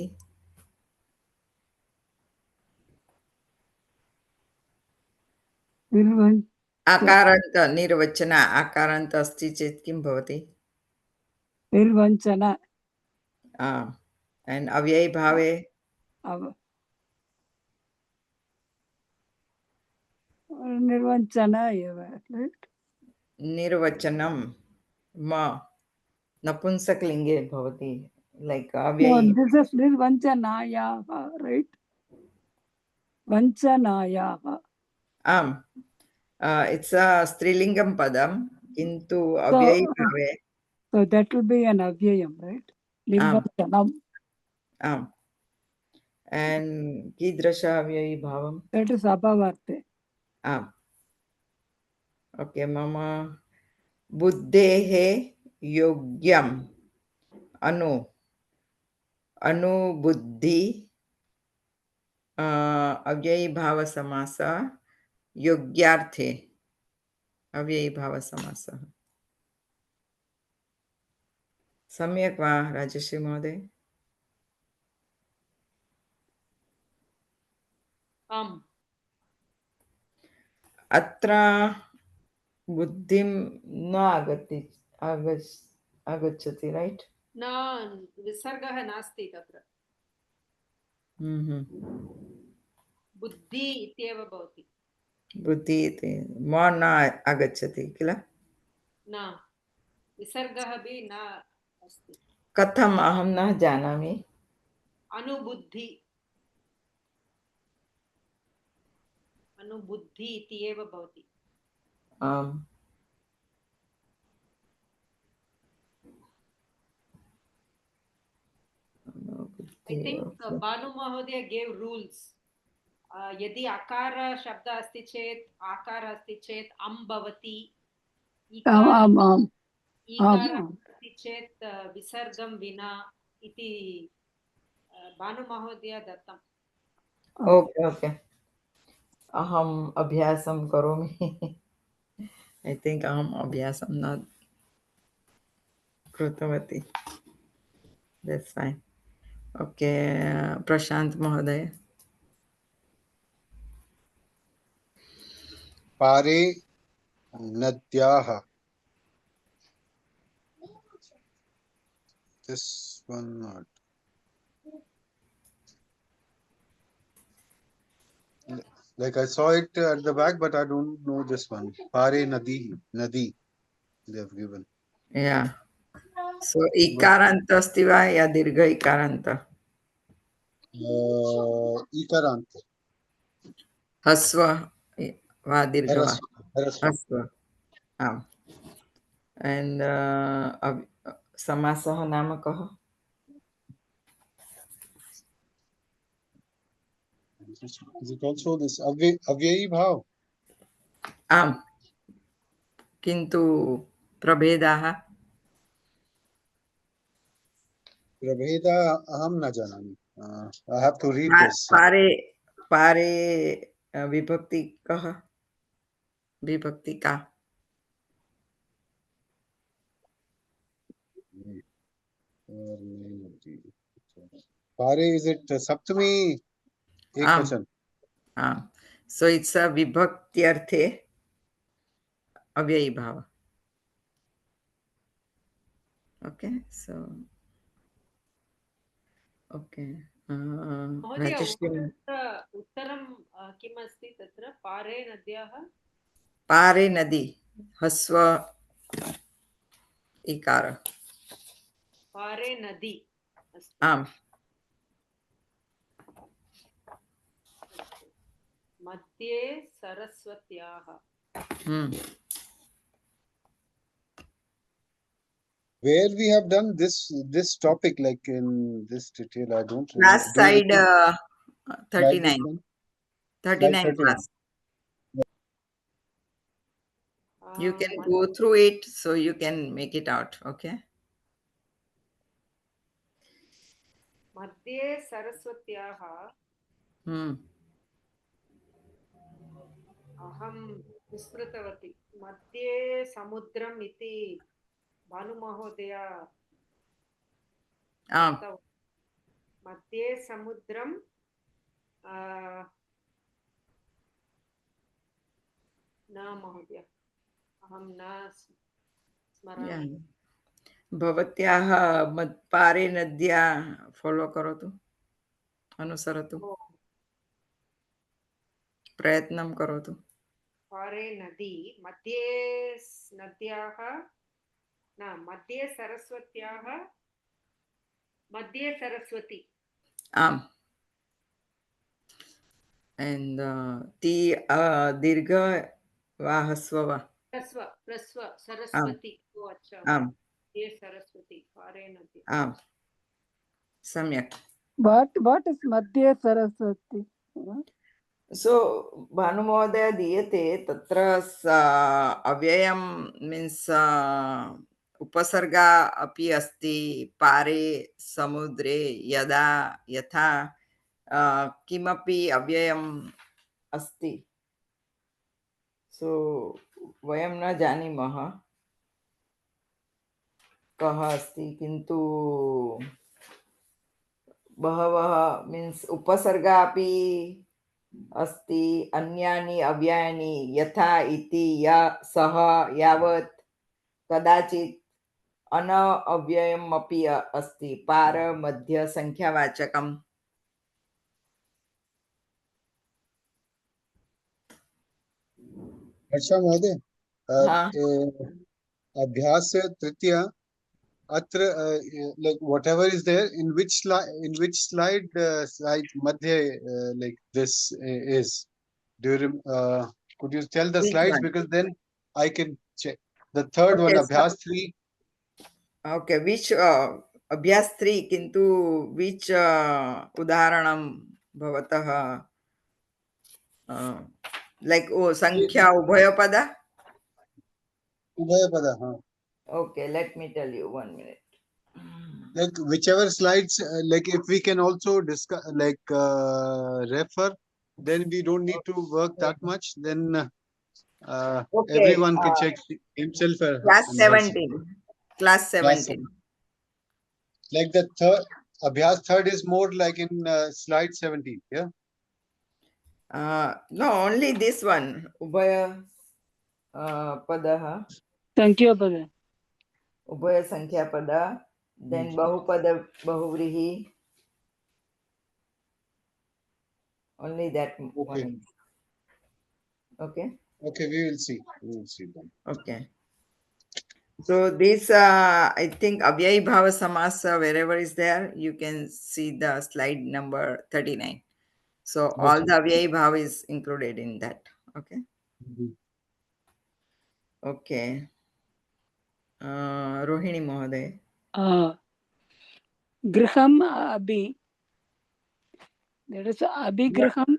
Speaker 1: आकारान्त निर्वचना आकारान्त अस्ति चेत् किं भवति
Speaker 4: निर्वञ्चना
Speaker 1: and अव्ययी भावे
Speaker 4: निर्वञ्चना एव
Speaker 1: निर्वचनं म नपुंसकलिङ्गे भवति like अव्ययी
Speaker 4: this is निर्वञ्चनायाः right वञ्चनायाः
Speaker 1: आम् it's a स्त्रीलिङ्गं पदं किन्तु अव्ययी भावे
Speaker 4: so that will be an avyayam right निर्वचनम्
Speaker 1: And कीदृश अव्ययीभावम्?
Speaker 4: That is abhavarte.
Speaker 1: आम्. ओके, मम बुद्धेः योग्यम् अनुबुद्धि अव्ययीभावसमासः योग्यार्थे अव्ययीभावसमासः. सम्यक् वा राजश्री महोदय?
Speaker 2: आम्.
Speaker 1: अत्र बुद्धिं न आगच्छति, रैट्?
Speaker 2: न विसर्गः नास्ति तत्र. बुद्धि इत्येव भवति.
Speaker 1: बुद्धि इति न आगच्छति किल?
Speaker 2: न विसर्गः अपि न अस्ति.
Speaker 1: कथम् अहं न जानामि.
Speaker 2: अनुबुद्धि इति एव भवति.
Speaker 1: आम्.
Speaker 2: I think Banu Mahodaya gave rules. यदि अकार शब्द अस्ति चेत् आकार अस्ति चेत् अम् भवति. ईकार अस्ति चेत् विसर्गं विना इति भानु महोदय दत्तम्.
Speaker 1: ओके ओके, अहम् अभ्यासं करोमि. ऐ थिङ्क् अहम् अभ्यासं न कृतवती. That's fine. ओके, प्रशान्त महोदय.
Speaker 3: पारे नद्याः. This one not. Like I saw it at the back, but I don't know this one. Pare Nadi, Nadi, they have given.
Speaker 1: Yeah. So इकारान्त अस्ति वा या दीर्घ इकारान्त?
Speaker 3: Ikarant.
Speaker 1: ह्रस्व वा दीर्घ वा?
Speaker 3: Harasva.
Speaker 1: ह्रस्व. आम्. And समासः नाम कः?
Speaker 3: Is it also this Avyayi Bhav?
Speaker 1: आम्. किन्तु प्रभेदाः?
Speaker 3: Prabheda aham na janami. I have to read this.
Speaker 1: पारे विभक्ति कः? विभक्ति का?
Speaker 3: Pare, is it Saptami Ekvachan?
Speaker 1: So it's a vibhaktiyarthe avyayi bhava. Okay, so okay.
Speaker 2: महोदय उत्तरं किम् अस्ति तत्र? पारे नद्याः.
Speaker 1: पारे नदी ह्रस्व इकार.
Speaker 2: पारे नदी.
Speaker 1: आम्.
Speaker 2: मध्ये सरस्वत्याः.
Speaker 3: Where we have done this topic, like in this detail, I don't remember.
Speaker 1: Last side 39. 39 class. You can go through it so you can make it out. Okay.
Speaker 2: मध्ये सरस्वत्याः. अहं विस्मृतवती. मध्ये समुद्रम् इति भानुमहोदय. मध्ये समुद्रं न महोदय, अहं न स्मरामि.
Speaker 1: भवत्याः पारे नद्या फॉलो करोतु, अनुसरतु, प्रयत्नं करोतु.
Speaker 2: पारे नदी मध्ये नद्याः न मध्ये सरस्वत्याः. मध्ये सरस्वती.
Speaker 1: आम्. And ती दीर्घ वा ह्रस्व वा?
Speaker 2: ह्रस्व सरस्वती.
Speaker 1: आम्.
Speaker 2: मध्ये सरस्वती पारे नदी.
Speaker 1: आम्, सम्यक्.
Speaker 4: What is Madhya Saraswati?
Speaker 1: सो भानुमहोदय दीयते तत्र अव्ययं मीन्स् उपसर्गा अपि अस्ति पारे समुद्रे यदा यथा किमपि अव्ययम् अस्ति सो वयं न जानीमः कः अस्ति किन्तु बहवः मीन्स् उपसर्गा अपि अस्ति अन्यानि अव्ययानि यथा इति या सः यावत् कदाचित् अन अव्ययम् अपि अस्ति पार मध्य संख्यावाचकम्
Speaker 3: Harsha Mahoday,
Speaker 1: हाँ
Speaker 3: Abhyas Tritiya, Atra, like whatever is there, in which slide, Madhya, like this is. Do you, could you tell the
Speaker 1: which
Speaker 3: slides,
Speaker 1: one
Speaker 3: because then I can check. The third one,
Speaker 1: okay so
Speaker 3: Abhyas 3.
Speaker 1: okay which अभ्यास 3 किन्तु which उदाहरणं भवतः like oh संख्या उभयपद
Speaker 3: Ubhayapada, huh?
Speaker 1: okay let me tell you 1 minute
Speaker 3: Like whichever slides, like if we can also discuss, like refer, then we don't need to work that much. Then
Speaker 1: okay
Speaker 3: everyone can check himself
Speaker 1: class
Speaker 3: and herself.
Speaker 1: 17 class
Speaker 3: Class
Speaker 1: 17
Speaker 3: like the third Abhyas third is more like in slide 17. Yeah.
Speaker 1: no only this one ubhaya padah
Speaker 4: Sankhyapada.
Speaker 1: उभय संख्या पद then bahupad bahuvrihi only that one
Speaker 3: Okay.
Speaker 1: is okay
Speaker 3: Okay. We will see. We will see then.
Speaker 1: okay so this I think avyay bhava samasa wherever is there you can see the slide number 39 so all
Speaker 3: Okay.
Speaker 1: the avyay bhava is included in that okay
Speaker 3: Mhm.
Speaker 1: okay rohini mohoday
Speaker 4: Griham Abhi. That is Abhigraham.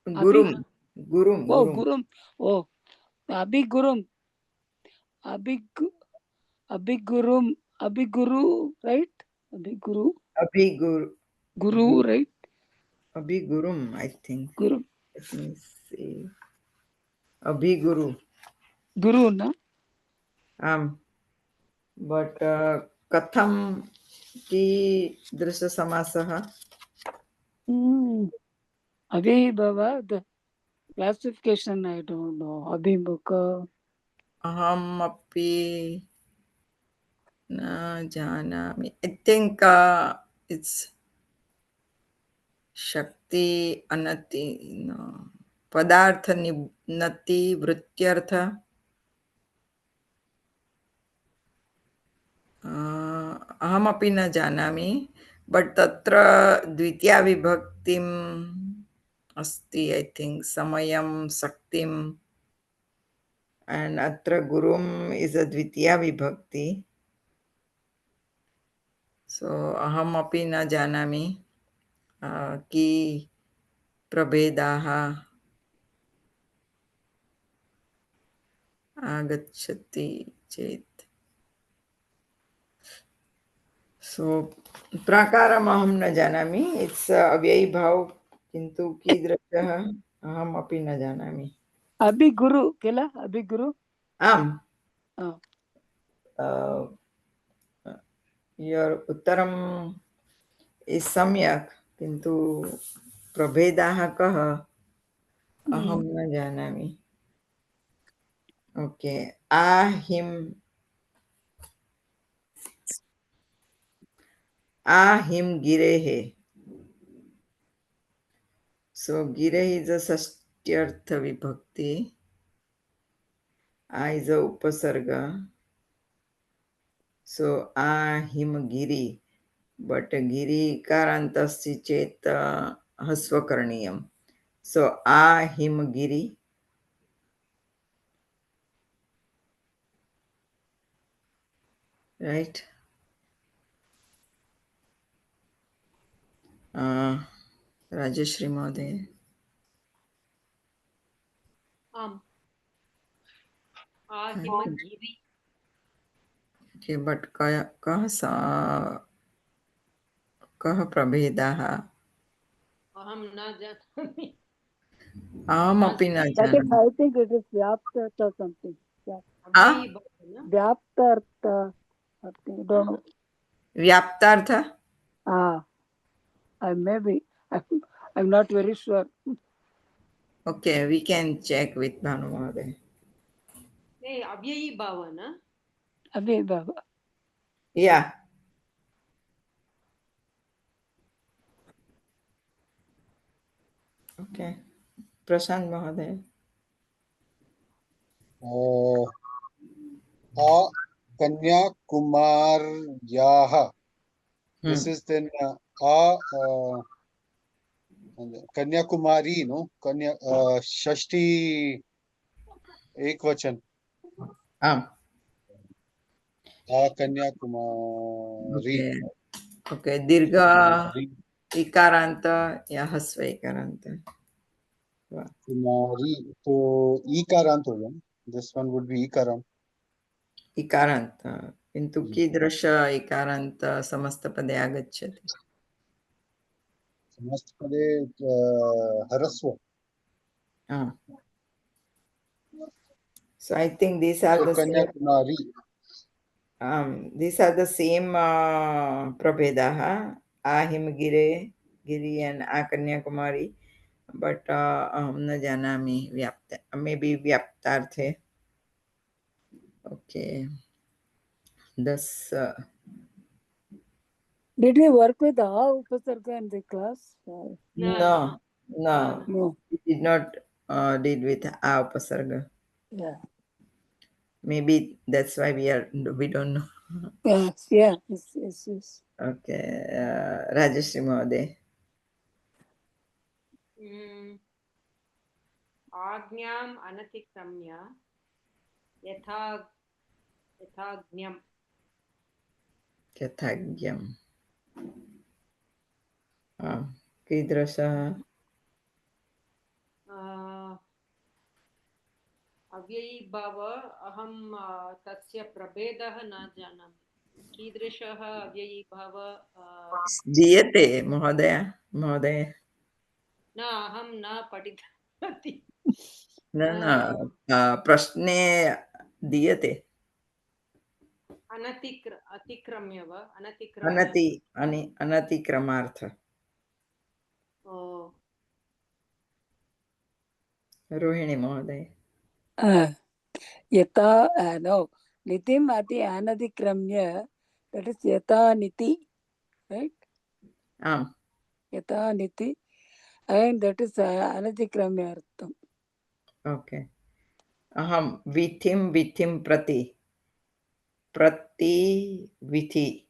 Speaker 1: gurum
Speaker 4: Abhi.
Speaker 1: gurum
Speaker 4: Oh,
Speaker 1: gurum
Speaker 4: Gurum. Oh, Abhigurum. Abhig Abhigurum. Abhiguru, right? Abhiguru.
Speaker 1: abhigur
Speaker 4: Guru, right?
Speaker 1: abhigurum I think
Speaker 4: Guru.
Speaker 1: let me see abhiguru
Speaker 4: Guru, na?
Speaker 1: but कथं कीदृशसमासः
Speaker 4: Abhibhava, the classification, I don't know. Abhimukha.
Speaker 1: अहम् अपि न जानामि I think it's शक्ति अनति no. पदार्थ निनति वृत्त्यर्थ अहमपि न जानामि बट तत्र द्वितीया विभक्तिम् अस्ति I think समयं शक्तिं and atra gurum is a dvitiya vibhakti so aham api na janami ki prabhedaha agachati chet so prakaram aham na janami it's avyay bhav kintu kidrashah aham api na janami
Speaker 4: Abhiguru, kela? Abhiguru?
Speaker 1: am
Speaker 4: Oh.
Speaker 1: uh, your uttaram is samyak kintu prabhedaha kah aham na janami okay ahim girehe so girehe is a sastyartha vibhakti is a upasarga so ahim giri but giri karantasya chet hasvakarniyam so ahim giri right Rajshree महोदय.
Speaker 2: आम्. Himgiri.
Speaker 1: Okay, but कः प्रभेदाः?
Speaker 2: अहं न जानामि.
Speaker 1: अहमपि न
Speaker 4: That is,
Speaker 1: जानामि.
Speaker 4: I think it is Vyaptartha or something. Yeah.
Speaker 2: अव्ययीभावः न?
Speaker 4: Vyaptartha. I think, don't know.
Speaker 1: व्याप्तार्थ?
Speaker 4: I maybe. I'm not very sure.
Speaker 1: Okay, we can check with Bhanu Mahoday.
Speaker 2: ए अव्ययीभावः न?
Speaker 4: Abhibhava.
Speaker 1: Yeah. Okay. Prashant Mahoday.
Speaker 3: Kanyakumaryaha. This is then Kanyakumari, no? Shashti Ekvachan. Kanyakumari.
Speaker 1: Okay. Okay. Dirgha इकारांत या हस्व इकारांत?
Speaker 3: Kumari. So Ikarant हो गया. This one would be Ikarant.
Speaker 1: इकारांत. किन्तु कीदृश इकारांत समस्तपदे आगच्छति?
Speaker 3: समस्तपदे हरस्व.
Speaker 1: So I think these are the same.
Speaker 3: Kanyakumari.
Speaker 1: These are the same prabhedaha. Ahimgire, Giri and Akanyakumari. But aham na janami vyapta. Maybe vyaptarthe. Okay. Thus.
Speaker 4: Did we work with Upasarga in the class?
Speaker 1: No.
Speaker 4: No.
Speaker 1: We did not deal with upasarga.
Speaker 4: Yeah.
Speaker 1: Maybe that's why we don't know.
Speaker 4: Yes.
Speaker 1: Okay. Rajashri Mahoday.
Speaker 2: आज्ञाम् अनतिक्रम्य यथाज्ञम्.
Speaker 1: यथाज्ञम्. कीदृशः?
Speaker 2: अव्ययीभाव. अहं तस्य प्रभेदः न जानामि. कीदृशः अव्ययीभाव?
Speaker 1: दीयते महोदय.
Speaker 2: न, अहं न पठितवती.
Speaker 1: न प्रश्ने दीयते.
Speaker 2: अतिक्रम्य वा?
Speaker 1: अनतिक्रमार्थ. रोहिणी महोदय.
Speaker 4: Yata, no. Nitim ati anadikramya. That is yata niti. Right? Yata niti. And that is anadikramya artham.
Speaker 1: Okay. Aham vithim prati. Prati vithi.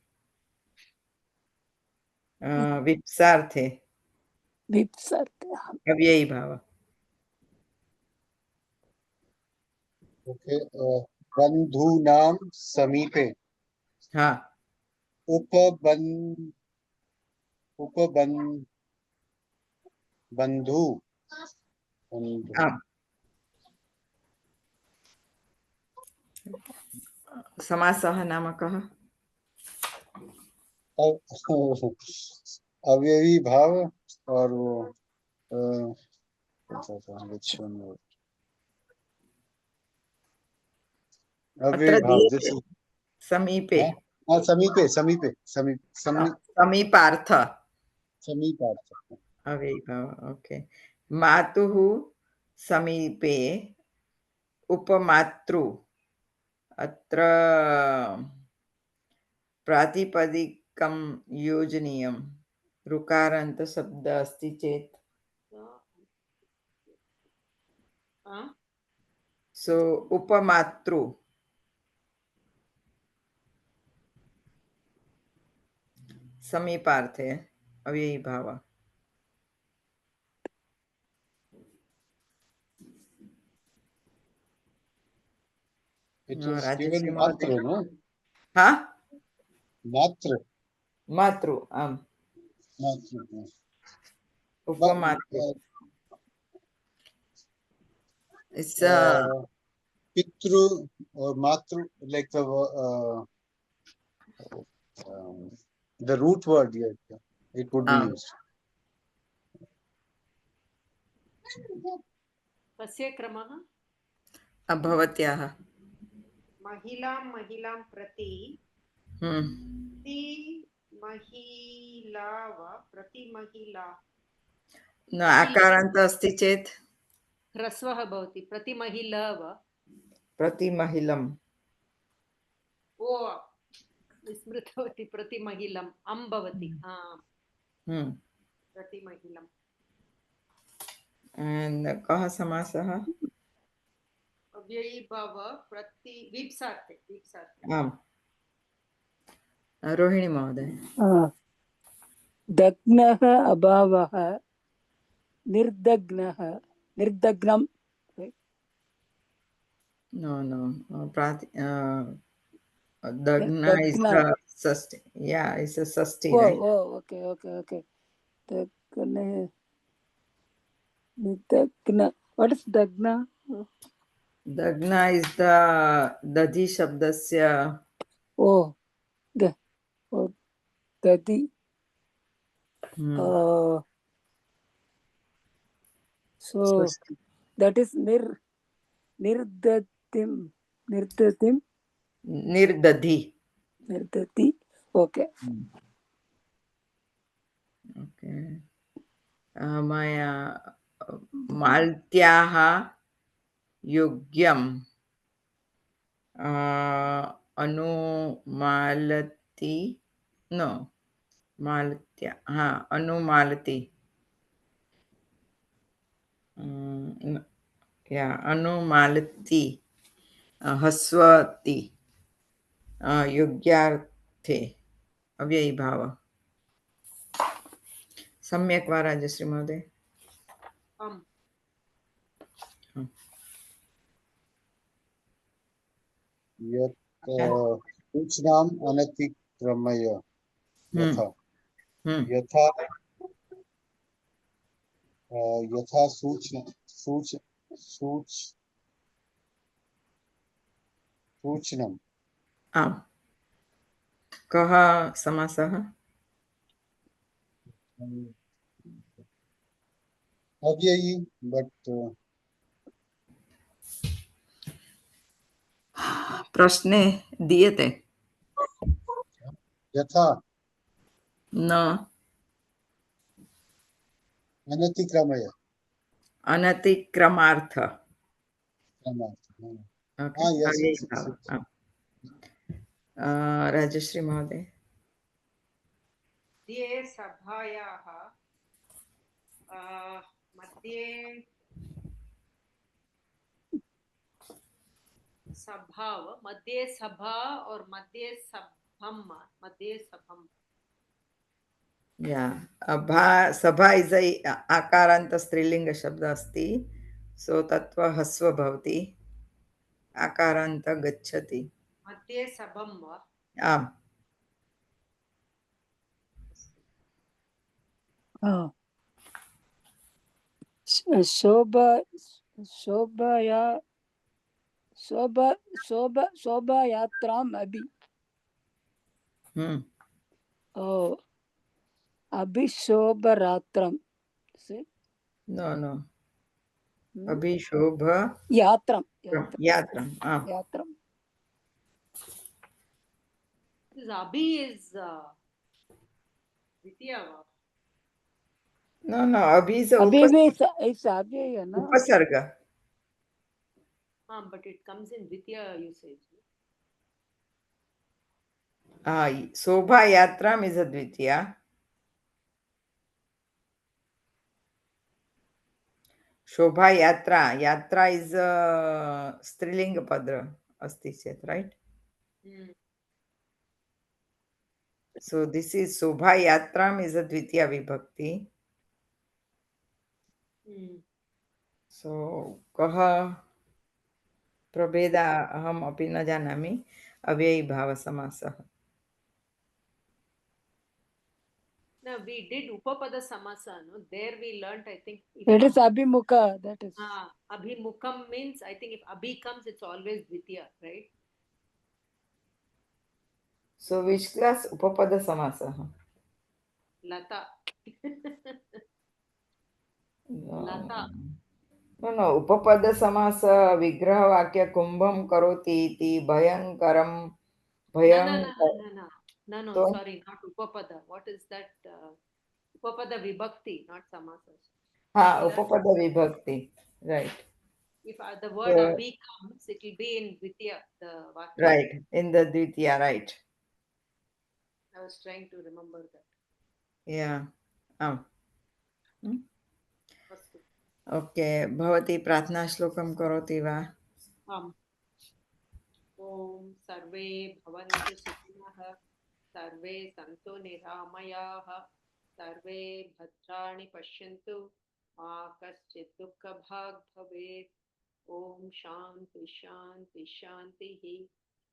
Speaker 1: Vipsarthe. अव्ययी भाव.
Speaker 3: Okay. Bandhunam samipe.
Speaker 1: हाँ.
Speaker 3: Bandhu.
Speaker 1: समासः नाम कः?
Speaker 3: अव्ययी भाव और वो अव्ययी भाव जैसे
Speaker 1: समीपे. समीपार्थ. अव्ययी भाव. ओके. मातुः समीपे उपमातृ. अत्र प्रातिपदिकं योजनीयं. ऋकारान्त शब्द अस्ति चेत् सो उपमातृ. समीपार्थे अव्ययी भाव.
Speaker 3: It is given matra, no?
Speaker 1: हाँ?
Speaker 3: Matra.
Speaker 1: मातृ.
Speaker 3: Matru, yeah.
Speaker 1: Upamatru. It's
Speaker 3: Pitru or Matru, like the root word here, it would be used.
Speaker 2: कस्य क्रमः?
Speaker 1: भवत्याः.
Speaker 2: महिलां प्रति ति महिला वा प्रति महिला
Speaker 1: न आकारान्त अस्ति चेत्
Speaker 2: ह्रस्वः भवति प्रति महिला वा
Speaker 1: प्रतिमहिलम्.
Speaker 2: ओ विस्मृतवती प्रति महिलम् अं भवति प्रति महिलम्
Speaker 1: कः समासः?
Speaker 2: अव्ययीभाव प्रति वीप्सार्थे
Speaker 1: आम्. रोहिणी महोदय.
Speaker 4: दग्नः अभावः निर्दग्नः निर्दग्नं.
Speaker 1: No. Dagna is
Speaker 4: Dagna.
Speaker 1: the sasti. Yeah, it's a sasti,
Speaker 4: Oh,
Speaker 1: right?
Speaker 4: okay. Dagna. Dagna. What is Dagna?
Speaker 1: Dagna is the Dadi Shabdasya.
Speaker 4: Oh, Dadi. So
Speaker 1: Sasti.
Speaker 4: that is nirdatim.
Speaker 1: Nirdadi.
Speaker 4: Nirdati. Okay.
Speaker 1: Okay. Maya Maltyaha Yogyam Anumalati. No. Maltya. Anumalati. Yeah, Anumalati. Haswati. योग्यार्थे अव्ययी भाव. सम्यक् वा राजश्री महोदय?
Speaker 2: आम्
Speaker 3: सूचनाम् अनतिक्रम्य यथा सूचनम्.
Speaker 1: आम्. कः समासः?
Speaker 3: अव्ययी, but
Speaker 1: प्रश्ने दीयते.
Speaker 3: यथा
Speaker 1: न
Speaker 3: अनतिक्रमय
Speaker 1: अनतिक्रमार्थ.
Speaker 3: Okay. Yes.
Speaker 1: राजश्री महोदय.
Speaker 2: मध्ये सभायाः मध्ये सभाव मध्ये सभा और मध्ये सभम.
Speaker 1: Yeah. सभा इज आकारान्त स्त्रीलिंग शब्द अस्ति. सो तत्व हस्व भवति. आकारान्त गच्छति.
Speaker 2: मध्ये सभम वा?
Speaker 1: आम्.
Speaker 4: शोभायात्राम् अभि. अभिशोभरात्रम्.
Speaker 1: No. अभिशोभ
Speaker 4: यात्रम्.
Speaker 2: This abhi is द्वितीया वा?
Speaker 1: No. Abhi is
Speaker 4: अव्यय न.
Speaker 1: उपसर्ग.
Speaker 2: But it comes in Dwitiya usage.
Speaker 1: शोभा यात्रा is a द्वितीया. शोभा यात्रा is स्त्रीलिंग पद अस्ति चेत्, right? So this is शोभा यात्रा is a द्वितीया विभक्ति. So कः प्रभेदः अहम् अपि न जानामि. अव्ययी भाव समासः.
Speaker 2: No, we did Upapada Samasa. No, there we learnt. I think if
Speaker 4: That is Abhimukha. That is.
Speaker 2: Abhimukam means, I think if Abhi comes, it's always Dvitiya, right?
Speaker 1: So which class? Upapada samasa.
Speaker 2: Lata.
Speaker 1: No,
Speaker 2: Lata.
Speaker 1: no. Upapada samasa vigraha vakya kumbham karoti iti bhayankaram
Speaker 2: No,
Speaker 1: bhayang.
Speaker 2: no.
Speaker 1: So,
Speaker 2: Sorry, not Upapada. What is that? Upapada Vibhakti, not Samasas.
Speaker 1: upapada vibhakti. Right.
Speaker 2: If the word
Speaker 1: So,
Speaker 2: Abhi comes, it will be in Dvitiya, the Vakya.
Speaker 1: right. In the Dvitiya, right.
Speaker 2: I was trying to remember that.
Speaker 1: Yeah. Oh.
Speaker 2: Astu.
Speaker 1: Okay. Bhavati प्रार्थना श्लोकं करोति वा?
Speaker 2: Am. Om Sarve Bhavantu Sukhinah Sarve Santu Niramayaha Sarve Bhadrani Pashyantu Ma Kaschit Dukkha Bhag Bhavet Om Shanti Shanti Shanti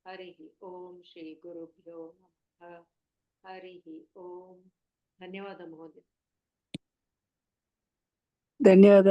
Speaker 2: Harihi Om Shri Gurubhyo Namaha Harihi Om. ಧನ್ಯವಾದ ಮಹೋದಯ.
Speaker 4: ಧನ್ಯವಾದ